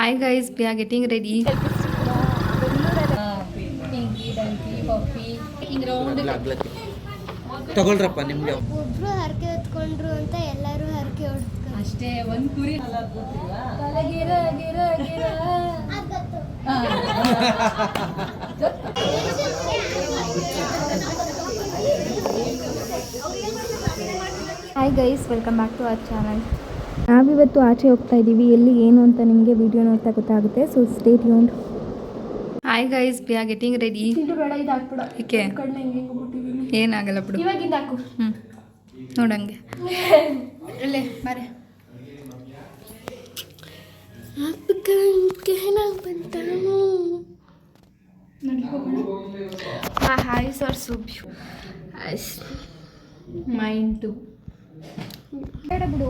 Hi guys, we are getting ready. Pinki Dunki ಪಪ್ಪಿ ಹಿಂಗೆ round ತಗೊಳ್ರಪ್ಪ ನಿಮ್ಗೆ ಒಬ್ರು ಹರಕೆ ಹೊತ್ಕೊಂಡ್ರು ಅಂತ ಎಲ್ಲರೂ ಹರಕೆ ಹೊಡ್ತಾರೆ ಅಷ್ಟೇ ಒಂದು ಕುರಿ ತಲೆಗಿರ ಗಿರ ಗಿರ hi guys, welcome back to our channel. ನಾವಿವತ್ತು ಆಚೆ ಹೋಗ್ತಾ ಇದ್ದೀವಿ. ಎಲ್ಲಿ ಏನು ಅಂತ ನಿಮಗೆ ವಿಡಿಯೋ ನೋಡ್ತಾ ಗೊತ್ತಾಗುತ್ತೆ. So stay tuned. Hi guys, we are getting ready. ಏಕೆ ಏನಾಗಲ್ಲ ಬಿಡು, ಇವಾಗಿಂದ ಹಾಕು. ನೋಡಂಗೆ ಅಲ್ಲೇ ಬಾರೆ. ಹಾಯ್ ಸರ್, ಸುಬ್ಯು ಮೈಂಡ್ ಟು ಬೇಡ ಬಿಡು.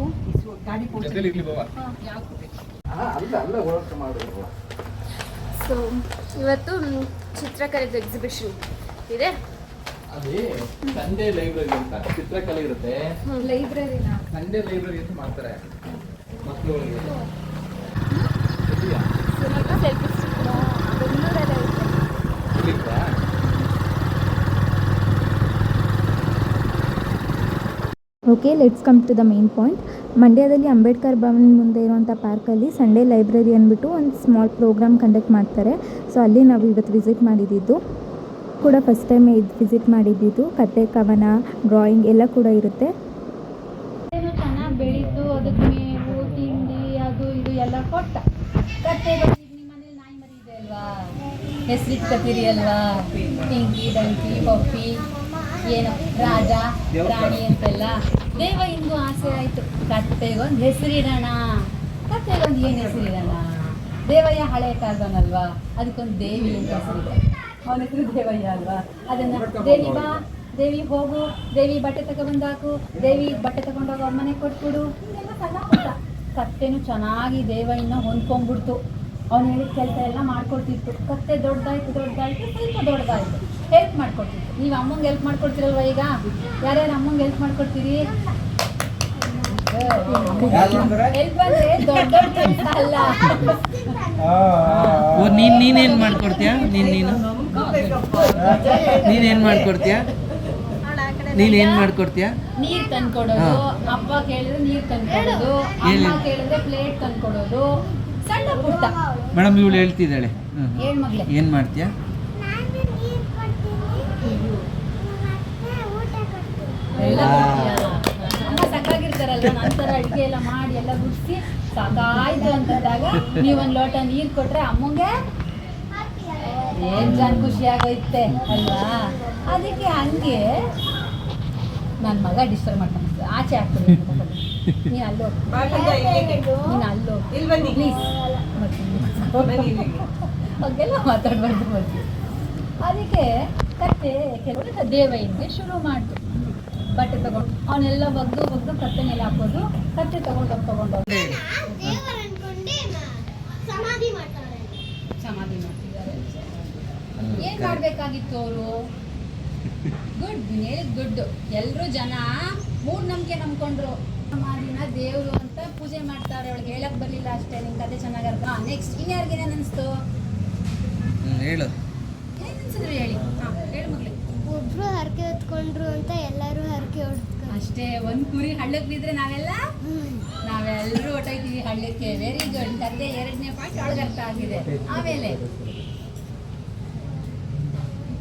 ಸೊ ಇವತ್ತು ಚಿತ್ರಕಲೆದು ಎಕ್ಸಿಬಿಷನ್ ಇದೆ. ಅದೇ ಸಂಡೇ ಲೈಬ್ರರಿ ಅಂತ ಚಿತ್ರಕಲೆ ಇರುತ್ತೆ. ಲೈಬ್ರರಿನ ಸಂಡೇ ಲೈಬ್ರರಿ ಅಂತ ಮಾಡ್ತಾರೆ ಮಕ್ಕಳುಗಳಿಗೆ. ಸೆಲ್ಫಿ ಸ್ಟಿಕ್ ಬೆಂಗಳೂರಲ್ಲೇ ಐತೆ. Okay, let's come to the main point. ಮಂಡ್ಯದಲ್ಲಿ ಅಂಬೇಡ್ಕರ್ ಭವನ್ ಮುಂದೆ ಇರುವಂಥ ಪಾರ್ಕಲ್ಲಿ ಸಂಡೇ ಲೈಬ್ರರಿ ಅಂದ್ಬಿಟ್ಟು ಒಂದು ಸ್ಮಾಲ್ ಪ್ರೋಗ್ರಾಮ್ ಕಂಡಕ್ಟ್ ಮಾಡ್ತಾರೆ. ಸೊ ಅಲ್ಲಿ ನಾವು ಇವತ್ತು ವಿಸಿಟ್ ಮಾಡಿದ್ದು ಕೂಡ ಫಸ್ಟ್ ಟೈಮ್ ವಿಸಿಟ್ ಮಾಡಿದ್ದು. ಕತೆ, ಕವನ, ಡ್ರಾಯಿಂಗ್ ಎಲ್ಲ ಕೂಡ ಇರುತ್ತೆ. ಚೆನ್ನಾಗಿ ಬೆಳೀತು. ಅದಕ್ಕೆ ಮೇವು ತಿಂಡಿ ಅದು ಇದು ಎಲ್ಲ ಕೊಟ್ಟ. ಕತ್ತೆ ನಿಮ್ಮ ಮನೇಲಿ ನಾಯಿ ಮರಿ ಇದೆ ಅಲ್ವಾ, ಹೆಸರಿಟ್ಕತೀರಿ ಅಲ್ವಾ, ಪಿಂಕಿ ಡಂಕಿ ಪಪ್ಪಿ ಏನು ರಾಜ ರಾಣಿ ಅಂತೆಲ್ಲ. ದೇವ ಇಂದು ಆಸೆ ಆಯಿತು, ಕತ್ತೆಗೊಂದು ಹೆಸರಿಡೋಣ. ಕತ್ತೆಗೊಂದು ಏನು ಹೆಸರಿಡೋಣ? ದೇವಯ್ಯ ಹಳೆ ಕಾಲದವನಲ್ವಾ, ಅದಕ್ಕೊಂದು ದೇವಿ ಅಂತ ಹೆಸರಿದೆ. ಅವನ ಹೆಸರು ದೇವಯ್ಯ ಅಲ್ವಾ. ಅದನ್ನು ದೇವಿ ಬಾ, ದೇವಿ ಹೋಗು, ದೇವಿ ಬಟ್ಟೆ ತಗೊಬಂದಾಕು, ದೇವಿ ಬಟ್ಟೆ ತಗೊಂಡೋಗಿ ಅವ್ರ ಮನೆಗೆ ಕೊಟ್ಬಿಡು, ಇದೆಲ್ಲ ಸಣ್ಣ ಪುಟ್ಟ. ಕತ್ತೆನೂ ಚೆನ್ನಾಗಿ ದೇವಯ್ಯನ ಹೊಂದ್ಕೊಂಡ್ಬಿಡ್ತು. ಅವ್ನು ಹೇಳಿದ ಕೆಲಸ ಎಲ್ಲ ಮಾಡ್ಕೊಡ್ತಿತ್ತು. ಕತ್ತೆ ದೊಡ್ಡದಾಯ್ತು ಸ್ವಲ್ಪ ದೊಡ್ಡದಾಯ್ತು, ಹೆಲ್ಪ್ ಮಾಡ್ಕೊಡ್ತಿತ್ತು. ನೀವು ಅಮ್ಮಂಗೆ ಹೆಲ್ಪ್ ಮಾಡ್ಕೊಡ್ತೀರಲ್ವ? ಈಗ ಯಾರ್ಯಾರು ಅಮ್ಮಂಗೆ ಹೆಲ್ಪ್ ಮಾಡ್ಕೊಡ್ತೀರಿ? ಹೆಲ್ಪ್ ಅಂದರೆ ದೊಡ್ಡ ಕೆಲಸ ಅಲ್ಲ. ನೀನೇನ್ ಮಾಡ್ಕೊಡ್ತೀಯ? ನೀನೇನ್ ಮಾಡ್ಕೊಡ್ತೀಯ? ನೀರು ತಂದ್ಕೊಡೋದು, ಅಪ್ಪ ಕೇಳಿದ್ರೆ ನೀರು ತಂದ್ಕೊಡೋದು, ಅಮ್ಮ ಕೇಳಿದ್ರೆ ಪ್ಲೇಟ್ ತಂದ್ಕೊಡೋದು, ಸಣ್ಣ ಪುಟ್ಟ. ಮೇಡಮ್ ಇವಳು ಹೇಳ್ತಿದ್ದಾಳೆ, ಏನ್ ಮಗ್ಳೆ ಏನ್ ಮಾಡ್ತೀಯಾ? ಎಲ್ಲ ಕೊಡ್ತೀಯಾ? ಅಮ್ಮ ಸಾಕಾಗಿರ್ತಾರಲ್ವ, ನಂತರ ಅಡುಗೆ ಎಲ್ಲ ಮಾಡಿ ಎಲ್ಲ ಗುಡಿಸಿ ಸಾಕಾಯ್ತು ಅಂತಂದಾಗ ನೀವೊಂದು ಲೋಟ ನೀರು ಕೊಟ್ರೆ ಅಮ್ಮಂಗೆ ಏನ್ ಜನ ಖುಷಿ ಆಗೋಯ್ತೆ ಅಲ್ವಾ. ಅದಕ್ಕೆ ಹಂಗೆ ನನ್ನ ಮಗ ಡಿಸ್ಟರ್ಬ್ ಮಾಡ್ತಾನೆ, ಆಚೆ ಹಾಕ್ತೀನಿ. ನೀನು ಅಲ್ಲೋ, ನೀನು ಅಲ್ಲೋ ಪ್ಲೀಸ್. ಹಾಗೆಲ್ಲ ಮಾತಾಡ್ಬಾರ್ದು ಬರ್ತೀವಿ. ಅದಕ್ಕೆ ಕತ್ತೆ ಕೆಲವು ದೇವಯ್ಯನಿಗೆ ಶುರು ಮಾಡ್ತು. ಬಟ್ಟೆ ತಗೊಂಡು ಅವನ್ನೆಲ್ಲ ಬಗ್ದು ಕತ್ತೆ ಮೇಲೆ ಹಾಕೋದು. ಕತ್ತೆ ತಗೊಂಡೋಗಿ ಸಮಾಧಿ ಮಾಡ್ತಿದ್ದಾರೆ. ಏನ್ ಮಾಡ್ಬೇಕಾಗಿತ್ತು ಅವರು? ಗುಡ್. ಎಲ್ಲರೂ ಜನ ಮೂಢನಂಬಿಕೆ ನಂಬ್ಕೊಂಡ್ರು. ಸಮಾಧಿನ ದೇವ್ರು ಅಂತ ಪೂಜೆ ಮಾಡ್ತಾರೆ. ಅವಳಿಗೆ ಹೇಳಕ್ ಬರ್ಲಿಲ್ಲ ಅಷ್ಟೇ. ನಿಮ್ ಕತೆ ಚೆನ್ನಾಗಿರ್ತ. ನೆಕ್ಸ್ಟ್ ಇನ್ಯಾರಿಗೇನೇನ್ ಅನಿಸ್ತು? ಹೇಳು, ಏನ್ ಅನ್ಸಿದ್ರು ಹೇಳಿ. ಹೇಳು ಮಗ್ಳಿ. ಒಬ್ರು ಹರಕೆ ಹೊತ್ಕೊಂಡ್ರು ಅಂತ ಎಲ್ಲರೂ ಹರಕೆ ಹೊಡ್ತಾರೆ ಅಷ್ಟೇ. ಒಂದು ಕುರಿ ಹಳ್ಳಕ್ಕೆ ಬಿದ್ರೆ ನಾವೆಲ್ಲರೂ ಹೊಟ್ಟೋಯ್ತೀವಿ ಹಳ್ಳಕ್ಕೆ. Very good. ಕತೆ 2ನೇ ಪಾಯಿಂಟ್ ಒಳಗೆ ಅರ್ಥ ಆಗಿದೆ. ಆಮೇಲೆ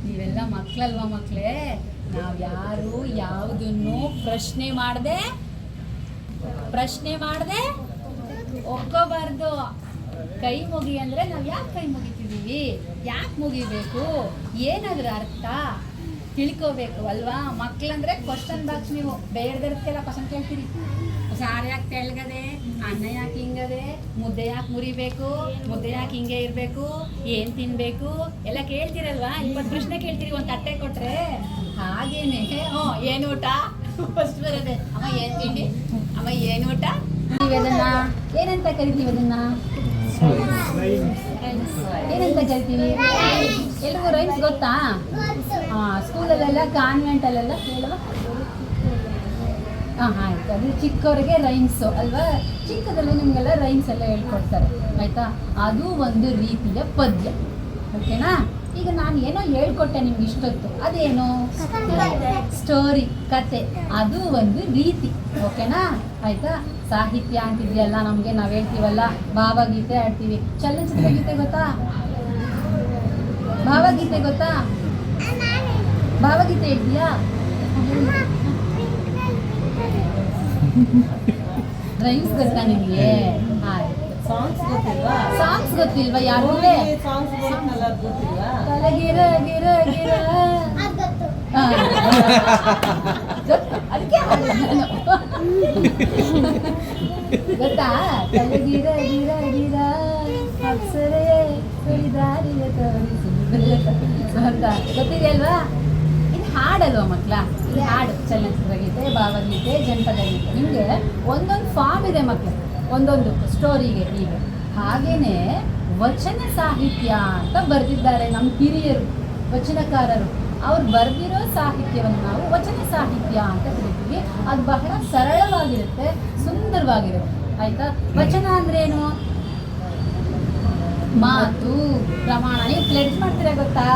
ನೀವೆಲ್ಲ ಮಕ್ಕಳಲ್ವಾ ಮಕ್ಕಳೇ, ನಾವು ಯಾರು ಯಾವುದನ್ನು ಪ್ರಶ್ನೆ ಮಾಡದೆ ಒಪ್ಕೋಬಾರ್ದು. ಕೈ ಮುಗಿ ಅಂದರೆ ನಾವು ಯಾಕೆ ಕೈ ಮುಗಿತಿದ್ದೀವಿ, ಯಾಕೆ ಮುಗಿಬೇಕು, ಏನಾದ್ರೂ ಅರ್ಥ ತಿಳ್ಕೋಬೇಕು ಅಲ್ವಾ. ಮಕ್ಕಳಂದ್ರೆ ಕ್ವಶನ್ ಬಾಕ್ಸ್. ನೀವು ಬೇಡದಕ್ಕೆಲ್ಲ ಕ್ವಶನ್ ಕೇಳ್ತೀರಿ. ಸಾರು ಯಾಕೆ ತೆಳ್ಳಗದೆ, ಅನ್ನ ಯಾಕೆ ಹಿಂಗದೆ, ಮುದ್ದೆ ಯಾಕೆ ಮುರಿಬೇಕು, ಮುದ್ದೆ ಯಾಕೆ ಹಿಂಗೆ ಇರಬೇಕು, ಏನು ತಿನ್ನಬೇಕು ಎಲ್ಲ ಕೇಳ್ತೀರಲ್ವಾ. 20 ಪ್ರಶ್ನೆ ಕೇಳ್ತೀರಿ ಒಂದು ತಟ್ಟೆ ಕೊಟ್ಟರೆ. ಹಾಗೇನೆ ಏನು ಊಟ ಫಸ್ಟ್ ಬರೋದೆ. ಅಮ್ಮ ಏನು ತಿಂಡಿ, ಅಮ್ಮ ಏನು ಊಟ. ನೀವು ಅದನ್ನು ಏನಂತ ಕರಿತೀವಿ? ಅದನ್ನು ಏನಂತ ಕರಿತೀವಿ? ಎಲ್ರಿಗೂ ರೈಮ್ಸ್ ಗೊತ್ತಾ? ಸ್ಕೂಲಲ್ಲೆಲ್ಲ ಕಾನ್ವೆಂಟಲ್ಲೆಲ್ಲ ಕೇಳುವ ಆಯ್ತು. ಅದು ಚಿಕ್ಕವರಿಗೆ ರೈಮ್ಸು ಅಲ್ವಾ, ಚಿಕ್ಕದಲ್ಲಿ ನಿಮಗೆಲ್ಲ ರೈಮ್ಸ್ ಎಲ್ಲ ಹೇಳ್ಕೊಡ್ತಾರೆ ಆಯಿತಾ. ಅದು ಒಂದು ರೀತಿಯ ಪದ್ಯ, ಓಕೆನಾ. ಈಗ ನಾನು ಏನೋ ಹೇಳ್ಕೊಟ್ಟೆ ನಿಮ್ಗೆ ಇಷ್ಟೊತ್ತು, ಅದೇನು ಸ್ಟೋರಿ, ಕತೆ, ಅದು ಒಂದು ರೀತಿ, ಓಕೆನಾ ಆಯಿತಾ. ಸಾಹಿತ್ಯ ಅಂತಿದೆಯಲ್ಲ ನಮಗೆ, ನಾವು ಹೇಳ್ತೀವಲ್ಲ ಭಾವಗೀತೆ ಆಡ್ತೀವಿ. ಚಲನಚಿತ್ರ ಗೀತೆ ಗೊತ್ತಾ? ಭಾವಗೀತೆ ಗೊತ್ತಾ? ಭಾವಗೀತೆ ಹೇಳ್ತೀಯಾ? ರೈಮ್ಸ್ ಗೊತ್ತಾ ನಿಮಗೆ? ಆಯ್ತು. ಸಾಂಗ್ಸ್ ಗೊತ್ತಿಲ್ವಾ ಯಾರು? ಗಿರ ಗಿರ ಗಿರ ಅದಕ್ಕೆ ಗೊತ್ತಾ? ಗಿರ ಗಿರ ಗಿರ ಅಪ್ಸರೆ ದಾರಿಯ ಗೊತ್ತಿದೆಯಲ್ವಾ? ಇದು ಹಾಡಲ್ವಾ ಮಕ್ಕಳ? ಇದು ಹಾಡು, ಚಲನಚಿತ್ರ ಗೀತೆ, ಭಾವಗೀತೆ, ಜನಪದ ಗೀತೆ. ನಿಮಗೆ ಒಂದೊಂದು ಫಾರ್ಮ್ ಇದೆ ಮಕ್ಕಳು, ಒಂದೊಂದು ಸ್ಟೋರಿಗೆ. ಈಗ ಹಾಗೇನೆ ವಚನ ಸಾಹಿತ್ಯ ಅಂತ ಬರೆದಿದ್ದಾರೆ ನಮ್ಮ ಹಿರಿಯರು, ವಚನಕಾರರು. ಅವ್ರು ಬರೆದಿರೋ ಸಾಹಿತ್ಯವನ್ನು ನಾವು ವಚನ ಸಾಹಿತ್ಯ ಅಂತ ಕರಿತೀವಿ. ಅದು ಬಹಳ ಸರಳವಾಗಿರುತ್ತೆ, ಸುಂದರವಾಗಿರುತ್ತೆ ಆಯ್ತಾ. ವಚನ ಅಂದ್ರೇನು? ಮಾತು, ಪ್ರಮಾಣ. ನೀವು ಪ್ಲೆಡ್ಜ್ ಮಾಡ್ತೀರಾ ಗೊತ್ತಾ?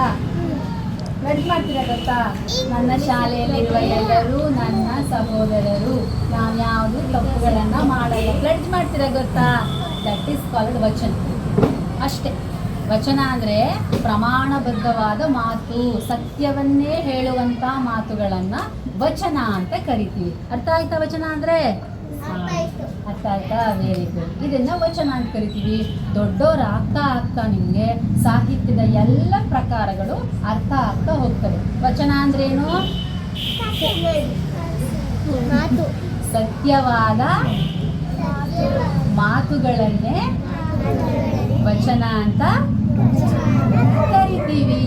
ಪ್ಲೆಡ್ಜ್ ಮಾಡ್ತೀರಾ ಗೊತ್ತಾ? ನನ್ನ ಶಾಲೆಯಲ್ಲಿರುವ ಎಲ್ಲರೂ ನನ್ನ ಸಹೋದರರು, ನಾನು ಯಾವುದು ತಪ್ಪುಗಳನ್ನು ಮಾಡಲ್ಲ. ಪ್ಲೆಡ್ಜ್ ಮಾಡ್ತೀರಾ ಗೊತ್ತಾ? ದಟ್ ಈಸ್ ಕಾಲ್ಡ್ ವಚನ. ಅಷ್ಟೇ. ವಚನ ಅಂದರೆ ಪ್ರಮಾಣಬದ್ಧವಾದ ಮಾತು, ಸತ್ಯವನ್ನೇ ಹೇಳುವಂಥ ಮಾತುಗಳನ್ನು ವಚನ ಅಂತ ಕರಿತೀವಿ. ಅರ್ಥ ಆಯ್ತಾ ವಚನ ಅಂದರೆ? ಅರ್ಥ ಆಯ್ತಾ? Very good. ಇದನ್ನು ವಚನ ಅಂತ ಕರಿತೀವಿ. ದೊಡ್ಡೋರು ಆಗ್ತಾ ನಿಮಗೆ ಸಾಹಿತ್ಯದ ಎಲ್ಲ ಪ್ರಕಾರಗಳು ಅರ್ಥ ಆಗ್ತಾ ಹೋಗ್ತವೆ. ವಚನ ಅಂದ್ರೇನು? ಸತ್ಯವಾದ ಮಾತುಗಳನ್ನೇ ವಚನ ಅಂತ ಕರಿತೀವಿ.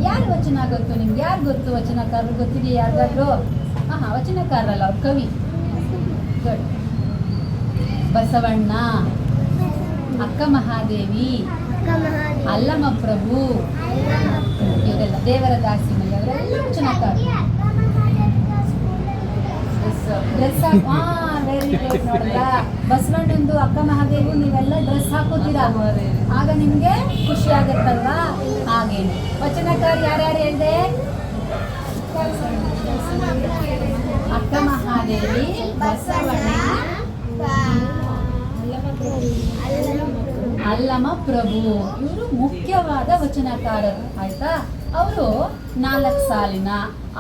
ಯಾರು ವಚನ ಗೊತ್ತು ನಿಮ್ಗೆ? ಯಾರು ಗೊತ್ತು ವಚನಕಾರರು? ಗೊತ್ತಿದೆಯಾ ಯಾರಿಗಾದ್ರು? ವಚನಕಾರರಲ್ಲ, ಅವ್ರು ಕವಿ. ಗುಡ್. ಬಸವಣ್ಣ, ಅಕ್ಕ ಮಹಾದೇವಿ, ಅಲ್ಲಮ ಪ್ರಭು, ಇವರೆಲ್ಲ, ದೇವರ ದಾಸಿಮಯ್ಯ, ಅವರೆಲ್ಲ ವಚನಕಾರರು. Dress very good. ನೋಡಿದ್ರಾ? ಬಸವಣ್ಣಂದು, ಅಕ್ಕ ಮಹಾದೇವಿ, ನೀವೆಲ್ಲ ಡ್ರೆಸ್ ಹಾಕೋತೀರಾ, ಆಗ ನಿಮಗೆ ಖುಷಿ ಆಗುತ್ತಲ್ವಾ? ಹಾಗೇನೆ ವಚನಕಾರ ಯಾರ್ಯಾರು ಹೇಳಿದೆ? ಅಕ್ಕ ಮಹಾದೇವಿ, ಬಸವಣ್ಣ, ಅಲ್ಲಮ ಪ್ರಭು, ಇವರು ಮುಖ್ಯವಾದ ವಚನಕಾರರು ಆಯ್ತಾ. ಅವರು 4 ಸಾಲಿನ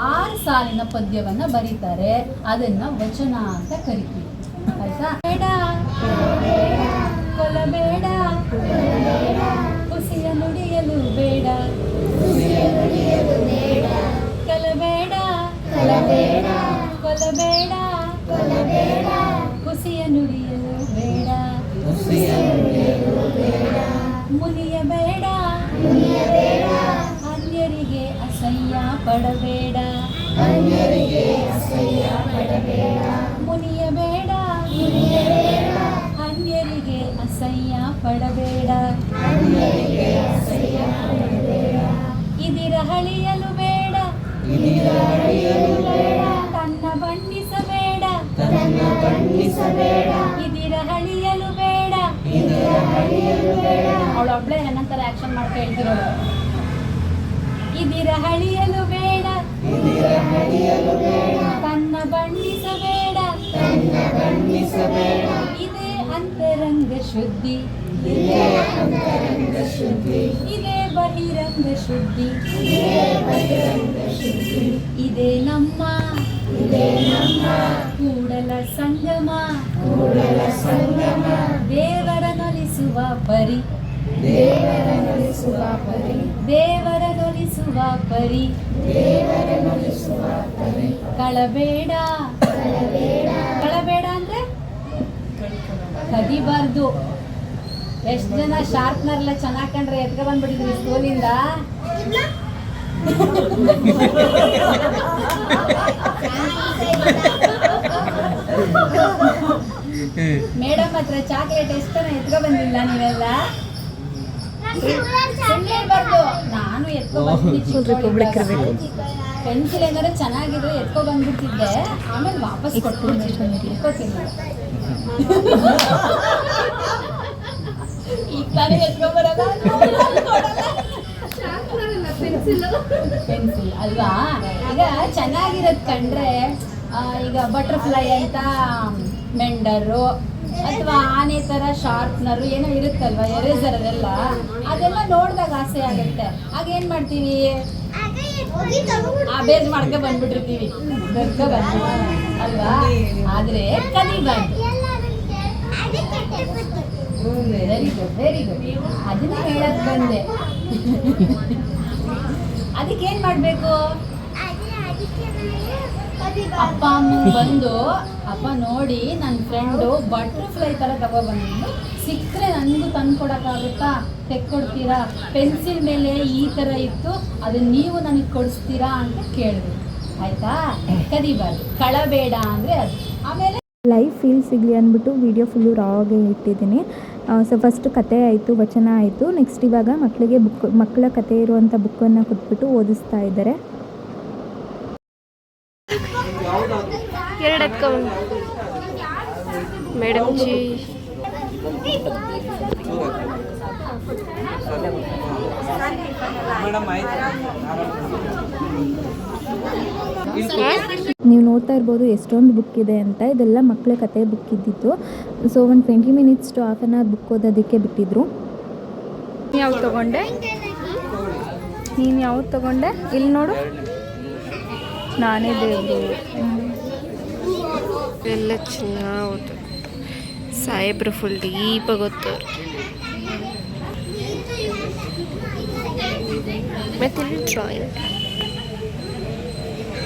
6 ಸಾಲಿನ ಪದ್ಯವನ್ನು ಬರೀತಾರೆ. ಅದನ್ನ ವಚನ ಅಂತ ಕರಿತೀವಿ ಆಯ್ತಾ. ಬೇಡ ಕೊಲಬೇಡ, ಹುಸಿಯ ನುಡಿಯಲು ಬೇಡ, ಕಲಬೇಡ ಕೊಲಬೇಡ, ಹುಸಿಯ ನುಡಿಯಲು ಬೇಡ, ಮುನಿಯಬೇಡ, ಅನ್ಯರಿಗೆ ಅಸಹ್ಯ ಪಡಬೇಡ, ಮುನಿಯಬೇಡ, ಅನ್ಯರಿಗೆ ಅಸಹ್ಯ ಪಡಬೇಡ, ಇದಿರ ಹಳಿಯಲು ಬೇಡ, ತನ್ನ ಬಣ್ಣಿಸಬೇಡ, ಇದಿರ ಹಳಿಯಲು ಬೇಡ. ಅವಳೊಬ್ಳೆ ನನ್ನಂತರ ಆಕ್ಷನ್ ಮಾಡ್ತಾ ಹೇಳ್ತಿರೋಳು. ಇದಿರ ಹಳಿಯಲು ಬೇಡ, ತನ್ನ ಬಣ್ಣಿಸಬೇಡ, ಇದೇ ಅಂತರಂಗ ಶುದ್ಧಿ, ಇದೇ ಬಹಿರಂಗ ಶುದ್ಧಿ, ಇದೇ ನಮ್ಮ ಕೂಡಲ ಸಂಗಮ, ದೇವರ ನಲಿಸುವ ಪರಿ, ದೇವರ ನಲಿಸುವ ಪರಿ, ಕಳಬೇಡ. ಕಳಬೇಡ ಅಂದ್ರೆ ಕದಿಬಾರ್ದು. ಎಷ್ಟು ಜನ ಶಾರ್ಪ್ನರ್ಲ್ಲ ಚೆನ್ನಾಗಿ ಕಂಡ್ರೆ ಎತ್ಕ ಬಂದ್ಬಿಟ್ಟಿದ್ರಿ ಸ್ಕೂಲಿಂದ? ಮೇಡಮ್ ಹತ್ರ ಚಾಕ್ಲೇಟ್ ಎಷ್ಟು ಜನ ಎತ್ಕ ಬಂದಿಲ್ಲ ನೀವೆಲ್ಲ? ಸುಮ್ಮನೆ ಹೇಳ್ಬಾರ್ದು. ನಾನು ಎತ್ಕೊ ಬಂದಿದ್ದೀನಿ. ಪೆನ್ಸಿಲ್ ಏನಾದ್ರೆ ಚೆನ್ನಾಗಿದ್ರೆ ಎತ್ಕೊ ಬಂದ್ಬಿಡ್ತಿದ್ದೆ, ಆಮೇಲೆ ವಾಪಸ್ ಕೊಟ್ಬಿಡ್ತಿದ್ದೆ. ಎತ್ಕೋತೀನಿ ಈಗ ತಾನೇ ಎತ್ಕೊಬರಲ್ಲ, ಪೆನ್ಸಿಲ್ ಅಲ್ವಾ. ಈಗ ಚೆನ್ನಾಗಿರೋದು ಕಂಡ್ರೆ ಈಗ ಬಟರ್ಫ್ಲೈ ಅಂತ ಮೆಂಡರು ಅಥವಾ ಆನೆ ಥರ ಶಾರ್ಪ್ನರು ಏನೋ ಇರುತ್ತಲ್ವ, ಎರೇಸರ್ ಅದೆಲ್ಲ ನೋಡಿದಾಗ ಆಸೆ ಆಗುತ್ತೆ. ಆಗ ಏನು ಮಾಡ್ತೀವಿ, ಬೇಜ್ ಮಾಡ್ಕೊ ಬಂದ್ಬಿಟ್ಟಿರ್ತೀವಿ, ಅಲ್ವಾ. ಆದರೆ ಕಲಿಬಾರ್ದು. Very good, very good. ಅದನ್ನ ಹೇಳಕ್ ಬಂದೆ. ಅದಕ್ಕೇನು ಮಾಡಬೇಕು, ಅಪ್ಪ ಅಮ್ಮ ಬಂದು ಅಪ್ಪ ನೋಡಿ ನನ್ನ ಫ್ರೆಂಡು ಬಟರ್ಫ್ಲೈ ಥರ ತಗೊಬಂದು ಸಿಕ್ಕರೆ ನನಗೂ ತಂದು ಕೊಡೋಕ್ಕಾಗುತ್ತಾ, ತೆಕ್ಕೊಡ್ತೀರಾ, ಪೆನ್ಸಿಲ್ ಮೇಲೆ ಈ ಥರ ಇತ್ತು ಅದನ್ನು ನೀವು ನನಗೆ ಕೊಡಿಸ್ತೀರಾ ಅಂತ ಕೇಳಿದ್ರು. ಆಯಿತಾ, ಕದಿಬಾರ್ದು, ಕಳಬೇಡ ಅಂದರೆ ಅದು. ಆಮೇಲೆ ಲೈಫ್ ಫೀಲ್ ಸಿಗಲಿ ಅಂದ್ಬಿಟ್ಟು ವಿಡಿಯೋ ಫುಲ್ಲು ರಾಗೆ ಇಟ್ಟಿದ್ದೀನಿ. ಸೊ ಫಸ್ಟ್ ಕತೆ ಆಯಿತು, ವಚನ ಆಯಿತು. ನೆಕ್ಸ್ಟ್ ಇವಾಗ ಮಕ್ಕಳ ಕತೆ ಇರುವಂಥ ಬುಕ್ಕನ್ನು ಕೊಟ್ಬಿಟ್ಟು ಓದಿಸ್ತಾ ಇದ್ದಾರೆ. ಮೇಡಮ್ ಜಿ ನೀವು ನೋಡ್ತಾ ಇರ್ಬೋದು ಎಷ್ಟೊಂದು ಬುಕ್ ಇದೆ ಅಂತ. ಇದೆಲ್ಲ ಮಕ್ಕಳ ಕತೆ ಬುಕ್ ಇದ್ದಿತ್ತು. ಸೊ ಒಂದು 20 minutes to half an hour book ಓದೋದಕ್ಕೆ ಬಿಟ್ಟಿದ್ರು. ಯಾವ್ದು ತಗೊಂಡೆ? ನೀನು ಯಾವ್ದು ತಗೊಂಡೆ? ಇಲ್ಲಿ ನೋಡು, ನಾನೇ ದೇವರು ಎಲ್ಲ ಚೆನ್ನಾಗಿ ಸಾಹೇಬ್ರು ಫುಲ್ ಡೀಪಾಗಿ ಓದ್ತವ್ರು. ಮತ್ತು ಇಲ್ಲಿ ಡ್ರಾಯಿಂಗ್.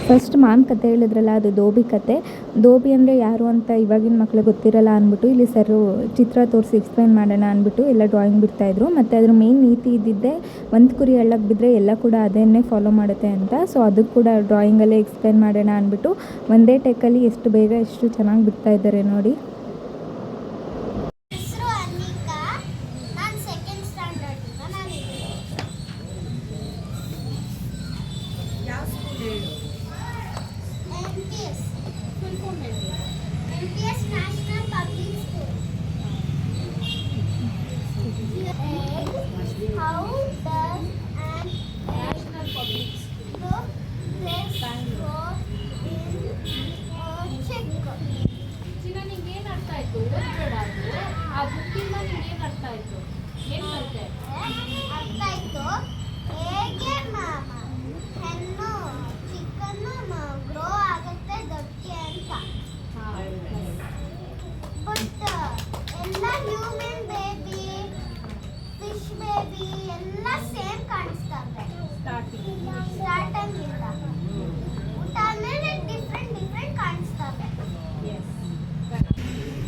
ಫಸ್ಟ್ ಮ್ಯಾಮ್ ಕತೆ ಹೇಳಿದ್ರಲ್ಲ, ಅದು ದೋಬಿ ಕತೆ. ದೋಬಿ ಅಂದರೆ ಯಾರು ಅಂತ ಇವಾಗಿನ ಮಕ್ಳಿಗೆ ಗೊತ್ತಿರಲ್ಲ ಅಂದ್ಬಿಟ್ಟು ಇಲ್ಲಿ ಸರು ಚಿತ್ರ ತೋರಿಸಿ ಎಕ್ಸ್ಪ್ಲೈನ್ ಮಾಡೋಣ ಅಂದ್ಬಿಟ್ಟು ಎಲ್ಲ ಡ್ರಾಯಿಂಗ್ ಬಿಡ್ತಾಯಿದ್ರು. ಮತ್ತು ಅದ್ರ ಮೇನ್ ನೀತಿ ಇದ್ದಿದ್ದೆ, ಒಂದು ಕುರಿ ಹಳ್ಳಕ್ಕೆ ಬಿದ್ದರೆ ಎಲ್ಲ ಕೂಡ ಅದನ್ನೇ ಫಾಲೋ ಮಾಡುತ್ತೆ ಅಂತ. ಸೊ ಅದಕ್ಕೆ ಕೂಡ ಡ್ರಾಯಿಂಗಲ್ಲೇ ಎಕ್ಸ್ಪ್ಲೈನ್ ಮಾಡೋಣ ಅಂದ್ಬಿಟ್ಟು ಒಂದೇ ಟೇಕಲ್ಲಿ ಎಷ್ಟು ಬೇಗ ಎಷ್ಟು ಚೆನ್ನಾಗಿ ಬಿಡ್ತಾ ಇದ್ದಾರೆ ನೋಡಿ.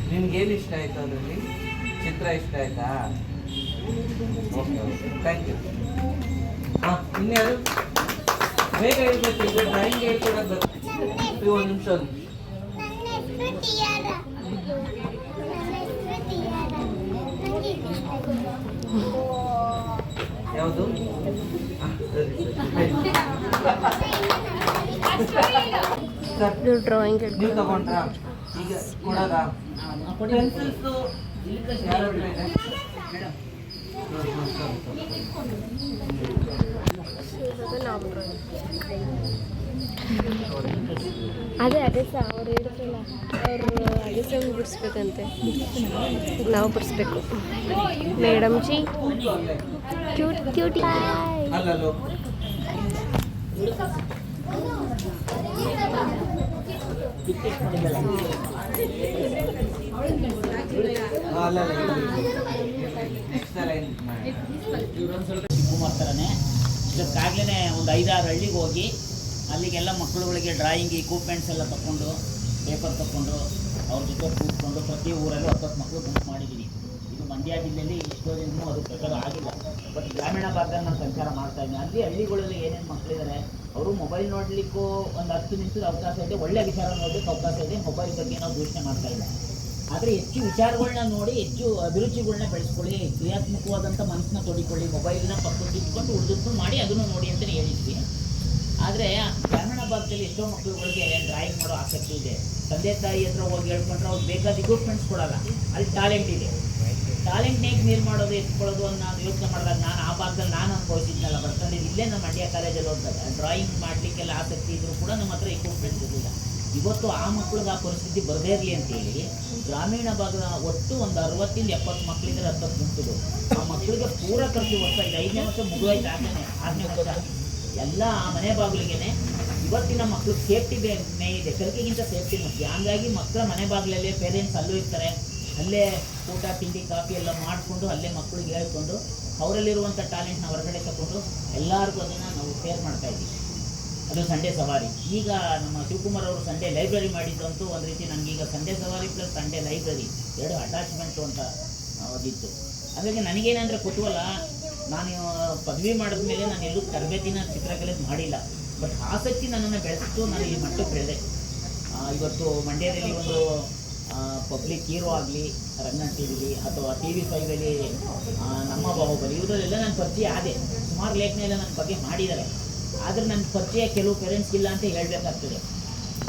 ನಿಮ್ಗೇನು ಇಷ್ಟ ಆಯ್ತು ಅದರಲ್ಲಿ? ಚಿತ್ರ ಇಷ್ಟ ಆಯ್ತಾ? Okay okay, thank you. ಹಾಂ, ಇನ್ಯಾರು ಬೇಗ ಹೇಳ್ಬೇಕು, ಈಗ ಡ್ರಾಯಿಂಗ್ ಹೇಳ್ಕೊಡೋದು. ಒಂದು ನಿಮಿಷ. ಯಾವುದು? ಡ್ರಾಯಿಂಗ್ ನೀವು ತಗೊಂಡ್ರಾ? ಈಗ ಕೊಡೋದಾ? ಪೆನ್ಸಿಲ್ಸು ಯಾರ ಹತ್ರ ಇದೆ? ಅದೇ ಸಹ ಅವ್ರು ಹೇಳಿದ್ರಲ್ಲ, ಅವರು ಅದೇ ಸಹ ಬಿಡಿಸ್ಬೇಕಂತೆ, ನಾವು ಬಿಡಿಸ್ಬೇಕು. Madam ji cute cute. ಅಲ್ಲಲ್ಲೋ ಶಿವಕುಮಾರ್ ಥರನೇ ಇದಕ್ಕಾಗಲೇ ಒಂದು 5-6 ಹಳ್ಳಿಗೆ ಹೋಗಿ ಅಲ್ಲಿಗೆಲ್ಲ ಮಕ್ಕಳುಗಳಿಗೆ ಡ್ರಾಯಿಂಗ್ ಇಕ್ವಿಪ್ಮೆಂಟ್ಸ್ ಎಲ್ಲ ತಗೊಂಡು, ಪೇಪರ್ ತಗೊಂಡು ಅವ್ರ ಜೊತೆ ಕೂತ್ಕೊಂಡು ಪ್ರತಿ ಊರಲ್ಲೂ 10 ಮಕ್ಕಳು ಗುಂಪು ಮಾಡಿದ್ದೀನಿ. ಇದು ಮಂಡ್ಯ ಜಿಲ್ಲೆಯಲ್ಲಿ ಎಷ್ಟೋ ದಿನವೂ ಅದು ಪ್ರಚಾರ ಆಗಿಲ್ಲ. ಬಟ್ ಗ್ರಾಮೀಣ ಭಾಗದಲ್ಲಿ ನಾನು ಸಂಚಾರ ಮಾಡ್ತಾ ಇದ್ದೀನಿ. ಅಲ್ಲಿ ಹಳ್ಳಿಗಳಲ್ಲಿ ಏನೇನು ಮಕ್ಕಳಿದ್ದಾರೆ, ಅವರು ಮೊಬೈಲ್ ನೋಡಲಿಕ್ಕೂ ಒಂದು 10 ನಿಮಿಷದ ಅವಕಾಶ ಇದೆ, ಒಳ್ಳೆಯ ವಿಚಾರ ನೋಡಲಿಕ್ಕೆ ಅವಕಾಶ ಇದೆ. ಮೊಬೈಲ್ ಬಗ್ಗೆ ನಾವು ದೂಷಣೆ ಮಾಡ್ತಾ ಇಲ್ಲ. ಆದರೆ ಹೆಚ್ಚು ವಿಚಾರಗಳನ್ನ ನೋಡಿ, ಹೆಚ್ಚು ಅಭಿರುಚಿಗಳನ್ನ ಬೆಳೆಸ್ಕೊಳ್ಳಿ, ಕ್ರಿಯಾತ್ಮಕವಾದಂಥ ಮನಸ್ಸನ್ನ ತೊಡಿಕೊಳ್ಳಿ. ಮೊಬೈಲ್ನ ಪಕ್ಕಕ್ಕೆ ಇಟ್ಕೊಂಡು ಉಳಿದುಕೊಂಡು ಮಾಡಿ ಅದನ್ನು ನೋಡಿ ಅಂತಲೇ ಹೇಳಿದ್ವಿ. ಆದರೆ ಗ್ರಾಮೀಣ ಭಾಗದಲ್ಲಿ ಎಷ್ಟೋ ಮಕ್ಕಳುಗಳಿಗೆ ಡ್ರಾಯಿಂಗ್ ಮಾಡೋ ಆಸಕ್ತಿ ಇದೆ. ತಂದೆ ತಾಯಿ ಹತ್ರ ಹೋಗಿ ಹೇಳ್ಕೊಂಡ್ರೆ ಅವ್ರು ಬೇಕಾದ ಇಕ್ವಿಪ್ಮೆಂಟ್ಸ್ ಕೊಡೋಲ್ಲ. ಅಲ್ಲಿ ಟ್ಯಾಲೆಂಟ್ ಇದೆ. ಟ್ಯಾಲೆಂಟ್ ಹೇಗೆ ನೀರು ಮಾಡೋದು ಎತ್ಕೊಳ್ಳೋದು ಅನ್ನೋ ಯೋಚನೆ ಮಾಡಿದಾಗ ನಾನು ಆ ಭಾಗದಲ್ಲಿ ನಾನು ಅನುಭವಿಸಿದ್ನಲ್ಲ, ಬರ್ಕೊಂಡಿದ್ದು ಇಲ್ಲೇ ನಮ್ಮ ಮಂಡ್ಯ ಕಾಲೇಜಲ್ಲಿ ಹೋದಾಗ ಡ್ರಾಯಿಂಗ್ ಮಾಡಲಿಕ್ಕೆಲ್ಲ ಆಸಕ್ತಿ ಇದ್ದರೂ ಕೂಡ ನಮ್ಮ ಹತ್ರ ಇಕ್ವಿಪ್ಮೆಂಟ್ಸ್ ಇರಲಿಲ್ಲ. ಇವತ್ತು ಆ ಮಕ್ಕಳಿಗೆ ಆ ಪರಿಸ್ಥಿತಿ ಬರದೇ ಇರಲಿ ಅಂತೇಳಿ ಗ್ರಾಮೀಣ ಭಾಗದ ಒಟ್ಟು ಒಂದು 60-70 ಮಕ್ಕಳಿದ್ರೆ 10 ಗುಂಪುಗಳು. ಆ ಮಕ್ಕಳಿಗೆ ಪೂರ ಖರ್ಚು ವರ್ಷ ಇದೆ. 5ನೇ ವರ್ಷ ಮುಗಿದೋಯ್ತು, 6ನೇ ವರ್ಷ ಎಲ್ಲ ಆ ಮನೆ ಬಾಗಿಲಿಗೆ. ಇವತ್ತಿನ ಮಕ್ಕಳು ಸೇಫ್ಟಿ ಮೇ ಇದೆ, ಕಲಿಕೆಗಿಂತ ಸೇಫ್ಟಿ ಮುಖ್ಯ. ಹಂಗಾಗಿ ಮಕ್ಕಳ ಮನೆ ಬಾಗಿಲಲ್ಲೇ ಪೇರೆಂಟ್ಸ್ ಅಲ್ಲೂ ಇರ್ತಾರೆ, ಅಲ್ಲೇ ಊಟ ತಿಂಡಿ ಕಾಫಿ ಎಲ್ಲ ಮಾಡಿಕೊಂಡು ಅಲ್ಲೇ ಮಕ್ಕಳಿಗೆ ಹೇಳ್ಕೊಂಡು ಅವರಲ್ಲಿರುವಂಥ ಟ್ಯಾಲೆಂಟ್ನ ಹೊರಗಡೆ ತಗೊಂಡು ಎಲ್ಲರಿಗೂ ಅದನ್ನು ನಾವು ಶೇರ್ ಮಾಡ್ತಾಯಿದ್ದೀವಿ. ಅದು ಸಂಡೇ ಸವಾರಿ. ಈಗ ನಮ್ಮ ಶಿವಕುಮಾರ್ ಅವರು ಸಂಡೇ ಲೈಬ್ರರಿ ಮಾಡಿದ್ದಂತೂ ಒಂದು ರೀತಿ ನನಗೀಗ ಸಂಡೇ ಸವಾರಿ ಪ್ಲಸ್ ಸಂಡೇ ಲೈಬ್ರರಿ 2 ಅಟ್ಯಾಚ್ಮೆಂಟು ಅಂತ ಆಗಿತ್ತು. ಹಾಗಾಗಿ ನನಗೇನಂದರೆ ಕುತೂಹಲ, ನಾನು ಪದವಿ ಮಾಡಿದ ಮೇಲೆ ನಾನು ಎಲ್ಲೂ ತರಬೇತಿನ ಚಿತ್ರಕಲೆ ಮಾಡಿಲ್ಲ. ಬಟ್ ಆಸಕ್ತಿ ನನ್ನನ್ನು ಬೆಳೆಸಿತು, ನಾನು ಈ ಮಟ್ಟಕ್ಕೆ ಬೆಳೆದೆ. ಇವತ್ತು ಮಂಡ್ಯದಲ್ಲಿ ಒಂದು ಪಬ್ಲಿಕ್ ಹೀರೋ ಆಗಲಿ, ರಂಗನ್ ಟಿವಿಲಿ ಅಥವಾ TV5ಅಲ್ಲಿ ನಮ್ಮ ಬಾಹುಬಲಿ, ಇವರಲ್ಲೆಲ್ಲ ನನ್ನ ಪರಿಚಯ ಆದೆ. ಸುಮಾರು ಲೇಖನ ಎಲ್ಲ ನನ್ನ ಬಗ್ಗೆ ಮಾಡಿದ್ದಾರೆ. ಆದರೆ ನನ್ನ ಪರಿಚಯ ಕೆಲವು ಪೇರೆಂಟ್ಸ್ ಇಲ್ಲ ಅಂತ ಹೇಳಬೇಕಾಗ್ತದೆ.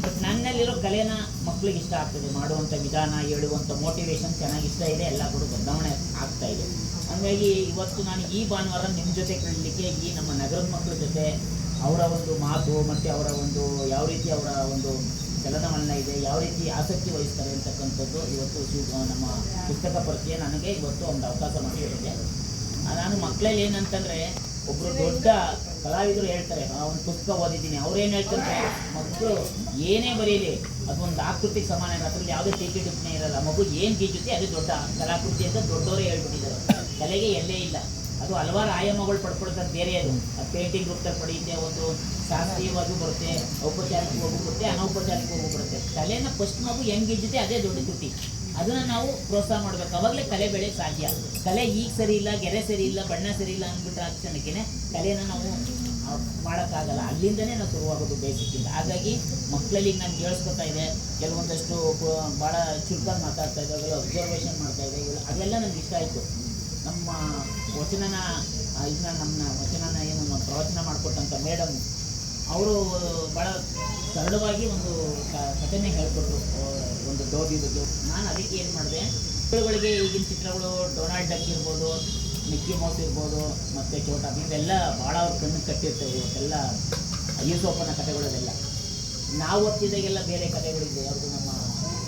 ಬಟ್ ನನ್ನಲ್ಲಿರೋ ಕಲೆನ ಮಕ್ಕಳಿಗೆ ಇಷ್ಟ ಆಗ್ತದೆ, ಮಾಡುವಂಥ ವಿಧಾನ, ಹೇಳುವಂಥ ಮೋಟಿವೇಶನ್ ಚೆನ್ನಾಗಿ ಇಷ್ಟ ಇದೆ, ಎಲ್ಲ ಕೂಡ ಬದಲಾವಣೆ ಆಗ್ತಾಯಿದೆ. ಹಾಗಾಗಿ ಇವತ್ತು ನಾನು ಈ ಭಾನುವಾರ ನಿಮ್ಮ ಜೊತೆ ಕಳೀಲಿಕ್ಕೆ ಈ ನಮ್ಮ ನಗರದ ಮಕ್ಕಳ ಜೊತೆ ಅವರ ಒಂದು ಮಾತು ಮತ್ತು ಅವರ ಒಂದು ಯಾವ ರೀತಿ ಅವರ ಒಂದು ಚಲನವಲನ ಇದೆ, ಯಾವ ರೀತಿ ಆಸಕ್ತಿ ವಹಿಸ್ತಾರೆ ಅಂತಕ್ಕಂಥದ್ದು ಇವತ್ತು ನಮ್ಮ ಪುಸ್ತಕ ಪರಿಚಯ ನನಗೆ ಇವತ್ತು ಒಂದು ಅವಕಾಶ ಮಾಡಿಕೊಟ್ಟಿದೆ. ನಾನು ಮಕ್ಕಳಲ್ಲಿ ಏನಂತಂದರೆ, ಒಬ್ಬರು ದೊಡ್ಡ ಕಲಾವಿದರು ಹೇಳ್ತಾರೆ, ಒಂದು ಪುಸ್ತಕ ಓದಿದ್ದೀನಿ, ಅವ್ರೇನು ಹೇಳ್ತಾರೆ, ಮಕ್ಕಳು ಏನೇ ಬರೀಲಿ ಅದೊಂದು ಆಕೃತಿಗೆ ಸಮಾನ, ಅದರಲ್ಲಿ ಯಾವುದೇ ಟೀಕೆ ಟಿಪ್ಪಣಿ ಇರಲ್ಲ. ಮಗು ಏನು ಗೀಚುತ್ತೆ ಅದು ದೊಡ್ಡ ಕಲಾಕೃತಿ ಅಂತ ದೊಡ್ಡವರೇ ಹೇಳ್ಬಿಟ್ಟಿದ್ದಾರೆ. ಕಲೆಗೆ ಎಲ್ಲೇ ಇಲ್ಲ, ಅದು ಹಲವಾರು ಆಯಾಮಗಳು ಪಡ್ಕೊಳ್ತಾರೆ. ಬೇರೆ ಅದು ಪೇಂಟಿಂಗ್ ರೂಪದಲ್ಲಿ ಪಡೆಯುತ್ತೆ, ಒಂದು ಶಾಸ್ತ್ರೀಯವಾಗೂ ಬರುತ್ತೆ, ಔಪಚಾರಿಕವಾಗೂ ಬರುತ್ತೆ, ಅನೌಪಚಾರಿಕವಾಗೂ ಬರುತ್ತೆ. ಕಲೆನ ಫಸ್ಟ್ ಮಗು ಹೆಂಗೆ ಗೀಚುತ್ತೆ ಅದೇ ದೊಡ್ಡ ಕೃತಿ. ಅದನ್ನು ನಾವು ಪ್ರೋತ್ಸಾಹ ಮಾಡಬೇಕು, ಅವಾಗಲೇ ಕಲೆ ಬೆಳೆಯೋಕ್ಕೆ ಸಾಧ್ಯ. ಕಲೆ ಈಗ ಸರಿ ಇಲ್ಲ, ಗೆರೆ ಸರಿ ಇಲ್ಲ, ಬಣ್ಣ ಸರಿ ಇಲ್ಲ ಅಂದ್ಬಿಟ್ರೆ ಆ ಕ್ಷಣಕ್ಕೆ ಕಲೆನ ನಾವು ಮಾಡೋಕ್ಕಾಗಲ್ಲ. ಅಲ್ಲಿಂದನೇ ನಾವು ಶುರುವಾಗೋದು ಬೇಸಿಕ್ಕಿಂದ. ಹಾಗಾಗಿ ಮಕ್ಕಳಲ್ಲಿ ನಾನು ಕೇಳಿಸ್ಕೊತಾ ಇದೆ, ಕೆಲವೊಂದಷ್ಟು ಭಾಳ ಚುರುಕಾಗಿ ಮಾತಾಡ್ತಾ ಇದ್ದಾವೆ, ಅಬ್ಸರ್ವೇಷನ್ ಮಾಡ್ತಾ ಇದೆ, ಅದೆಲ್ಲ ನನಗೆ ಇಷ್ಟ ಆಯಿತು. ನಮ್ಮ ವಚನನ ನಮ್ಮ ವಚನನ ಏನು ನಾವು ಪ್ರವಚನ ಮಾಡಿಕೊಟ್ಟಂಥ ಮೇಡಮ್ ಅವರು ಭಾಳ ಸರಳವಾಗಿ ಒಂದು ಕಥೆನೇ ಹೇಳ್ಕೊಟ್ರು, ಒಂದು ಡೋಗಿ ಬಗ್ಗೆ. ನಾನು ಅದಕ್ಕೆ ಏನು ಮಾಡಿದೆ, ಮಕ್ಕಳುಗಳಿಗೆ ಈಗಿನ ಚಿತ್ರಗಳು ಡೊನಾಲ್ಡ್ ಡಕ್ ಇರ್ಬೋದು, ಮಿಕ್ಕಿ ಮೌಸ್ ಇರ್ಬೋದು, ಮತ್ತು ಚೋಟಾ ಇವೆಲ್ಲ ಭಾಳ ಅವ್ರ ಕಣ್ಣಿಗೆ ಕಟ್ಟಿರ್ತವೆ. ಇವತ್ತೆಲ್ಲ ಯೂಸೋಪನ ಕಥೆಗಳದೆಲ್ಲ ನಾವು ಓದ್ತಿದ್ದಾಗೆಲ್ಲ ಬೇರೆ ಕಥೆಗಳಿದೆ. ಅವ್ರದ್ದು ನಮ್ಮ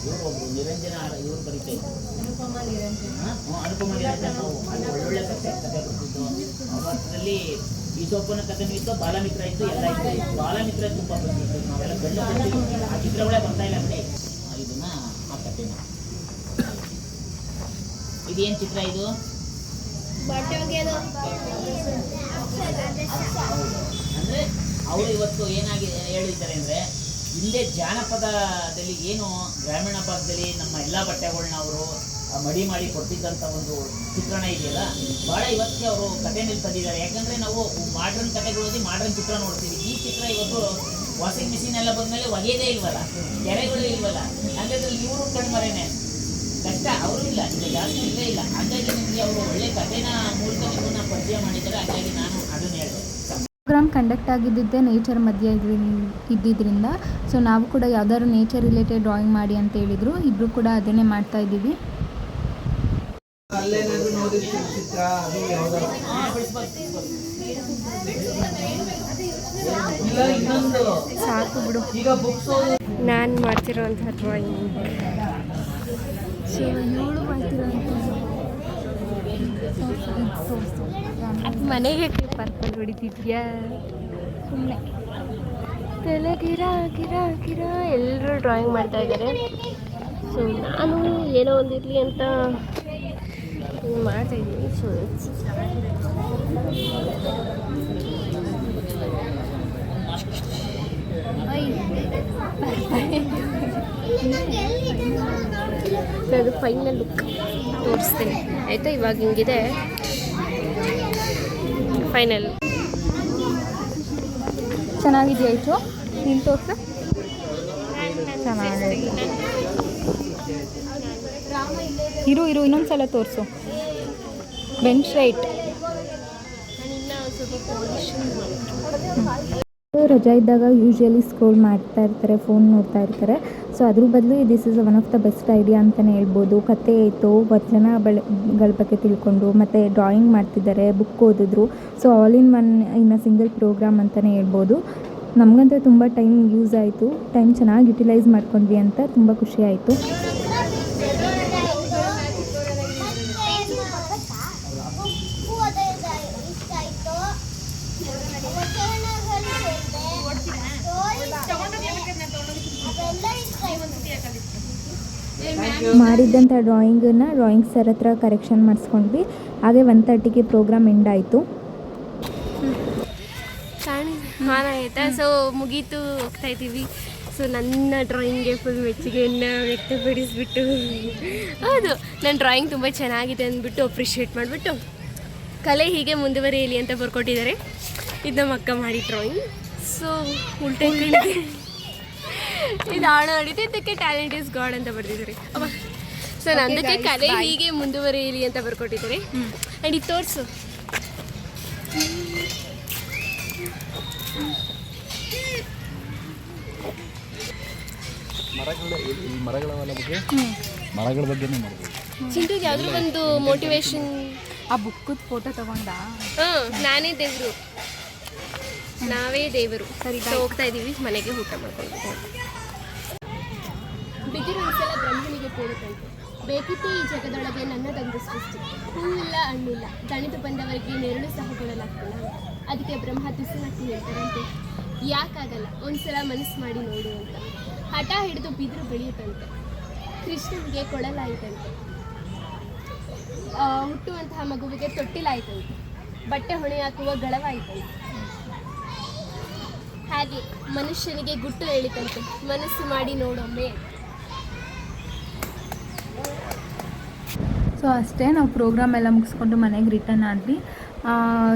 ಇವರು ಒಬ್ಬರು ನಿರಂಜನ ಇವರು ಬರೀತಾ ಇದ್ರು, ಅನುಪಮ ನಿರಂಜನ. ನಾವು ಒಳ್ಳೊಳ್ಳೆ ಕಥೆ ಬರ್ತಿದ್ದು. ಅವತ್ತರಲ್ಲಿ ಈಸೋಪನ ಕಥೆನೂ ಇತ್ತು, ಬಾಲಮಿತ್ರ ಇತ್ತು, ಎಲ್ಲ ಇತ್ತು. ಬಾಲಮಿತ್ರ ತುಂಬ ಬಂದಿತ್ತು, ನಾವೆಲ್ಲ ಬೆಳ್ಳ ಆ ಚಿತ್ರಗಳೇ ಬರ್ತಾ ಇಲ್ಲ ಬಿಡಿ. ಇದನ್ನ ಆ ಕಥೆನ, ಇದೇನು ಚಿತ್ರ ಇದು? ಅಂದರೆ ಅವರು ಇವತ್ತು ಏನಾಗಿದೆ ಹೇಳಿದ್ದಾರೆ ಅಂದರೆ, ಹಿಂದೆ ಜಾನಪದದಲ್ಲಿ ಏನು ಗ್ರಾಮೀಣ ಭಾಗದಲ್ಲಿ ನಮ್ಮ ಎಲ್ಲ ಬಟ್ಟೆಗಳನ್ನ ಅವರು ಮಡಿ ಮಾಡಿ ಕೊಡ್ತಿದ್ದಂಥ ಒಂದು ಚಿತ್ರಣ ಇದೆಯಲ್ಲ, ಭಾಳ ಇವತ್ತಿಗೆ ಅವರು ಕಥೆನಲ್ಲಿ ತಂದಿದ್ದಾರೆ. ಯಾಕಂದರೆ ನಾವು ಮಾಡ್ರನ್ ಕಥೆಗಳಲ್ಲಿ ಮಾಡ್ರನ್ ಚಿತ್ರ ನೋಡ್ತೀವಿ. ಈ ಚಿತ್ರ ಇವತ್ತು ವಾಷಿಂಗ್ ಮಿಷಿನ್ ಎಲ್ಲ ಬಂದಮೇಲೆ ಒಗೆಯೋದೇ ಇಲ್ವಲ್ಲ, ಕೆರೆಗಳು ಇಲ್ವಲ್ಲ, ಹಾಗಾದ್ರಲ್ಲಿ ಇವರು ಕಣ್ಮರೇನೆ. ಕಷ್ಟ ಅವರು ಇಲ್ಲ, ಈಗ ಜಾಸ್ತಿ ಇಲ್ಲೇ ಇಲ್ಲ. ಹಾಗಾಗಿ ನಿಮಗೆ ಅವರು ಒಳ್ಳೆ ಕಥೆನ ಮೂಲಕ ನಿಮ್ಮನ್ನು ಪರಿಚಯ ಮಾಡಿದ್ದಾರೆ. ಹಾಗಾಗಿ ನಾನು ಅದನ್ನು ಹೇಳಿದೆ. ಪ್ರೋಗ್ರಾಮ್ ಕಂಡಕ್ಟ್ ಆಗಿದ್ದಿದ್ದೇ ನೇಚರ್ ಮಧ್ಯೆ ಇದ್ದಿದ್ದರಿಂದ, ಸೊ ನಾವು ಕೂಡ ಯಾವ್ದಾದ್ರು ನೇಚರ್ ರಿಲೇಟೆಡ್ ಡ್ರಾಯಿಂಗ್ ಮಾಡಿ ಅಂತ ಹೇಳಿದರು. ಇಬ್ಬರು ಕೂಡ ಅದನ್ನೇ ಮಾಡ್ತಾ ಇದ್ದೀವಿ. ಅಲ್ಲೇನಾದ್ರು ನೋಡಿರ್ತೀವಿ ಚಿತ್ರ, ಅದು ಯಾವ್ದಾದ್ರು ಇಲ್ಲ ಇನ್ನೊಂದು ಸಾಕು ಬಿಡು. ಈಗ ಬುಕ್ಸ್ ನಾನು ಮಾಡ್ತಿರೋಂಥ ಡ್ರಾಯಿಂಗ್. ಸೊ ಇವಳು ಮಾಡ್ತಿರೋಂಥದ್ದು ಮನೆಗೆ ಪರ್ಪಲ್ ಹೊಡಿತಿದ್ಯಾ ಸುಮ್ಮನೆ? ತಲೆ ಗಿರ ಗಿರ ಗಿರ ಎಲ್ಲರೂ ಡ್ರಾಯಿಂಗ್ ಮಾಡ್ತಾ ಇದ್ದಾರೆ. ಸೊ ನಾನು ಏನೋ ಒಂದಿರಲಿ ಅಂತ ಮಾಡ್ತಾಯಿದ್ದೀನಿ. ಸೊ ಅದು ಫೈನಲ್ ಲುಕ್ ತೋರಿಸ್ತೀನಿ ಆಯಿತಾ. ಇವಾಗ ಹಿಂಗಿದೆ ಫೈನಲ್. ಚೆನ್ನಾಗಿದೆಯಾಯಿತು, ನೀನು ತೋರಿಸು. ಚೆನ್ನಾಗಿದೆ. ಇರು ಇನ್ನೊಂದ್ಸಲ ತೋರಿಸು. Bench right. ರಜಾ ಇದ್ದಾಗ ಯೂಶ್ವಲಿ ಸ್ಕ್ರೋಲ್ ಮಾಡ್ತಾ ಇರ್ತಾರೆ, ಫೋನ್ ನೋಡ್ತಾ ಇರ್ತಾರೆ. ಸೊ ಅದ್ರ ಬದಲು this is one of the best idea ಅಂತಲೇ ಹೇಳ್ಬೋದು. ಕತೆ ಆಯಿತು, ವಚನಗಳ ಬಗ್ಗೆ ತಿಳ್ಕೊಂಡು, ಮತ್ತು ಡ್ರಾಯಿಂಗ್ ಮಾಡ್ತಿದ್ದಾರೆ, ಬುಕ್ ಓದಿದ್ರು. So all in one in a single programme ಅಂತಲೇ ಹೇಳ್ಬೋದು. ನಮಗಂತೂ ತುಂಬ ಟೈಮ್ ಯೂಸ್ ಆಯಿತು, ಟೈಮ್ ಚೆನ್ನಾಗಿ ಯುಟಿಲೈಸ್ ಮಾಡ್ಕೊಂಡ್ವಿ ಅಂತ ತುಂಬ ಖುಷಿ ಆಯಿತು. ಮಾಡಿದ್ದಂಥ ಡ್ರಾಯಿಂಗ್ ಸರ್ ಹತ್ರ ಕರೆಕ್ಷನ್ ಮಾಡಿಸ್ಕೊಂಡ್ವಿ. ಹಾಗೆ 1:30ಗೆ ಪ್ರೋಗ್ರಾಮ್ ಎಂಡ್ ಆಯಿತು. ಹಾಂ ಆಯಿತಾ. ಸೊ ಮುಗೀತು, ಹೋಗ್ತಾ ಇದ್ದೀವಿ. ಸೊ ನನ್ನ ಡ್ರಾಯಿಂಗ್ಗೆ ಫುಲ್ ಮೆಚ್ಚುಗೆಯನ್ನು ವ್ಯಕ್ತಪಡಿಸ್ಬಿಟ್ಟು ಹೌದು ನನ್ನ ಡ್ರಾಯಿಂಗ್ ತುಂಬ ಚೆನ್ನಾಗಿದೆ ಅಂದ್ಬಿಟ್ಟು ಅಪ್ರಿಷಿಯೇಟ್ ಮಾಡಿಬಿಟ್ಟು ಕಲೆ ಹೀಗೆ ಮುಂದುವರಿಯಲಿ ಅಂತ ಬರ್ಕೊಟ್ಟಿದ್ದಾರೆ. ಇದು ನಮ್ಮ ಅಕ್ಕ ಮಾಡಿ ಡ್ರಾಯಿಂಗ್. ಸೊ ಉಲ್ಟೆ ಇದು ಆಣ ಆಡಿದ್ದು, ಇದಕ್ಕೆ ಟ್ಯಾಲೆಂಟ್ ಇಸ್ ಗಾಡ್ ಅಂತ ಬರ್ತಿದ್ದಾರೆ. ಸೊ ನಂದಕ್ಕೆ ಕಲೆ ಹೀಗೆ ಮುಂದುವರಿಯಲಿ ಅಂತ ಬರ್ಕೊಟ್ಟಿದ್ದಾರೆ. ಆ್ಯಂಡ್ ಇದು ತೋರಿಸು. ಮರಗಳ ಬಗ್ಗೆನೇ ಮಾಡ್ಬೋದು. ಚಿಂಟುಗೆ ಯಾವ್ದಾದ್ರು ಒಂದು ಮೋಟಿವೇಶನ್. ಆ ಬುಕ್ಕದ ಫೋಟೋ ತಗೊಂಡ ಹಾಂ, ನಾನೇ ದೇವರು, ನಾವೇ ದೇವರು. ಸರಿ, ಹೋಗ್ತಾ ಇದ್ದೀವಿ ಮನೆಗೆ, ಊಟ ಮಾಡ್ಕೊಂಡು. ಬಿದಿರು ಒಂದ್ಸಲ ಬ್ರಹ್ಮನಿಗೆ ಕೇಳುತ್ತಂತೆ, ಬೇಕಿತ್ತು ಈ ಜಗದೊಳಗೆ ನನ್ನದೊಂದು ಸೃಷ್ಟಿ, ಹೂವಿಲ್ಲ ಹಣ್ಣಿಲ್ಲ, ದಣಿದು ಬಂದವರಿಗೆ ನೆರಳು ಸಹ ಕೊಡಲಾಗ್ತಿಲ್ಲ. ಅದಕ್ಕೆ ಬ್ರಹ್ಮ ತುಸುನಕ್ಕಿ ಹೇಳ್ತಾರಂತೆ, ಯಾಕಾಗಲ್ಲ ಒಂದ್ಸಲ ಮನಸ್ಸು ಮಾಡಿ ನೋಡು ಅಂತ. ಹಠ ಹಿಡಿದು ಬಿದಿರು ಬೆಳೆಯುತ್ತಂತೆ, ಕೃಷ್ಣನಿಗೆ ಕೊಡಲಾಯಿತಂತೆ, ಹುಟ್ಟುವಂತಹ ಮಗುವಿಗೆ ತೊಟ್ಟಿಲಾಯಿತಂತೆ, ಬಟ್ಟೆ ಹೊಣೆ ಹಾಕುವ ಗಳವಾಯಿತಂತೆ. ಹಾಗೆ ಮನುಷ್ಯನಿಗೆ ಗುಟ್ಟು ಹೇಳಿತಂತೆ, ಮನಸ್ಸು ಮಾಡಿ ನೋಡೊಮ್ಮೆ. ಸೊ ಅಷ್ಟೇ, ನಾವು ಪ್ರೋಗ್ರಾಮ್ ಎಲ್ಲ ಮುಗಿಸ್ಕೊಂಡು ಮನೆಗೆ ರಿಟರ್ನ್ ಆದ್ವಿ.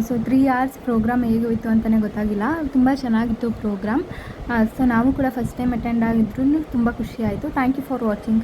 ಸೊ 3 hours ಪ್ರೋಗ್ರಾಮ್ ಹೇಗೋಯಿತು ಅಂತಲೇ ಗೊತ್ತಾಗಿಲ್ಲ. ತುಂಬ ಚೆನ್ನಾಗಿತ್ತು ಪ್ರೋಗ್ರಾಮ್. ಸೊ ನಾವು ಕೂಡ ಫಸ್ಟ್ ಟೈಮ್ ಅಟೆಂಡ್ ಆಗಿದ್ರು ತುಂಬ ಖುಷಿ ಆಯಿತು. Thank you for watching.